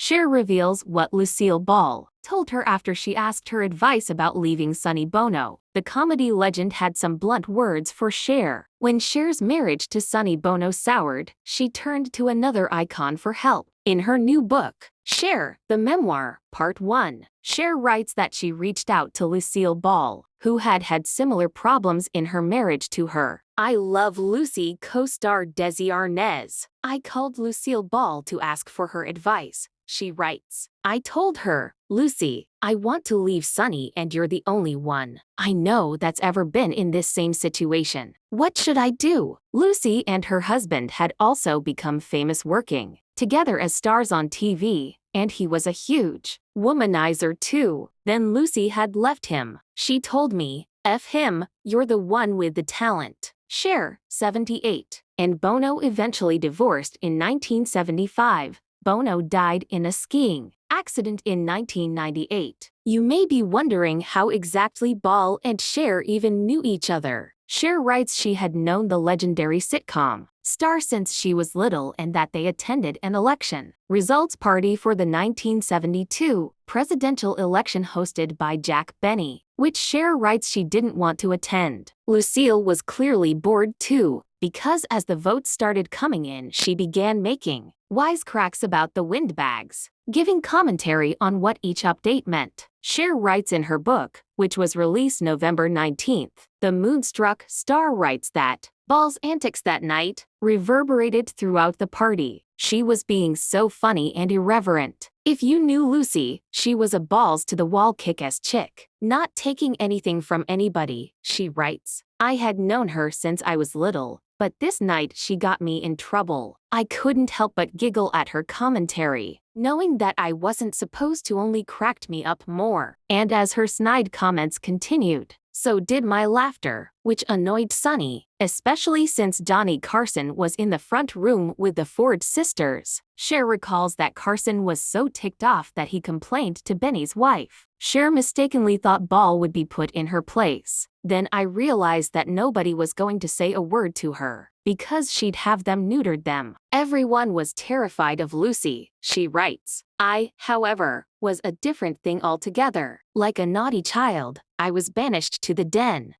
Cher reveals what Lucille Ball told her after she asked her advice about leaving Sonny Bono. The comedy legend had some blunt words for Cher. When Cher's marriage to Sonny Bono soured, she turned to another icon for help. In her new book, Cher, the Memoir, Part 1, Cher writes that she reached out to Lucille Ball, who had had similar problems in her marriage to her I Love Lucy co-star Desi Arnaz. I called Lucille Ball to ask for her advice. She writes, I told her, Lucy, I want to leave Sonny and you're the only one I know that's ever been in this same situation. What should I do? Lucy and her husband had also become famous working together as stars on TV, and he was a huge womanizer too. Then Lucy had left him. She told me, F him, you're the one with the talent. Cher, 78. And Bono eventually divorced in 1975. Bono died in a skiing accident in 1998. You may be wondering how exactly Ball and Cher even knew each other. Cher writes she had known the legendary sitcom star since she was little and that they attended an election results party for the 1972 presidential election hosted by Jack Benny, which Cher writes she didn't want to attend. Lucille was clearly bored too, because as the votes started coming in, she began making wisecracks about the windbags, giving commentary on what each update meant. Cher writes in her book, which was released November 19th, the Moonstruck star writes that Ball's antics that night reverberated throughout the party. She was being so funny and irreverent. If you knew Lucy, she was a balls-to-the-wall kick-ass chick, not taking anything from anybody, she writes. I had known her since I was little, but this night she got me in trouble. I couldn't help but giggle at her commentary, knowing that I wasn't supposed to only cracked me up more. And as her snide comments continued, so did my laughter, which annoyed Sonny, especially since Johnny Carson was in the front room with the Ford sisters. Cher recalls that Carson was so ticked off that he complained to Benny's wife. Cher mistakenly thought Ball would be put in her place. Then I realized that nobody was going to say a word to her, because she'd have them neutered them. Everyone was terrified of Lucy, she writes. I, however, was a different thing altogether. Like a naughty child, I was banished to the den.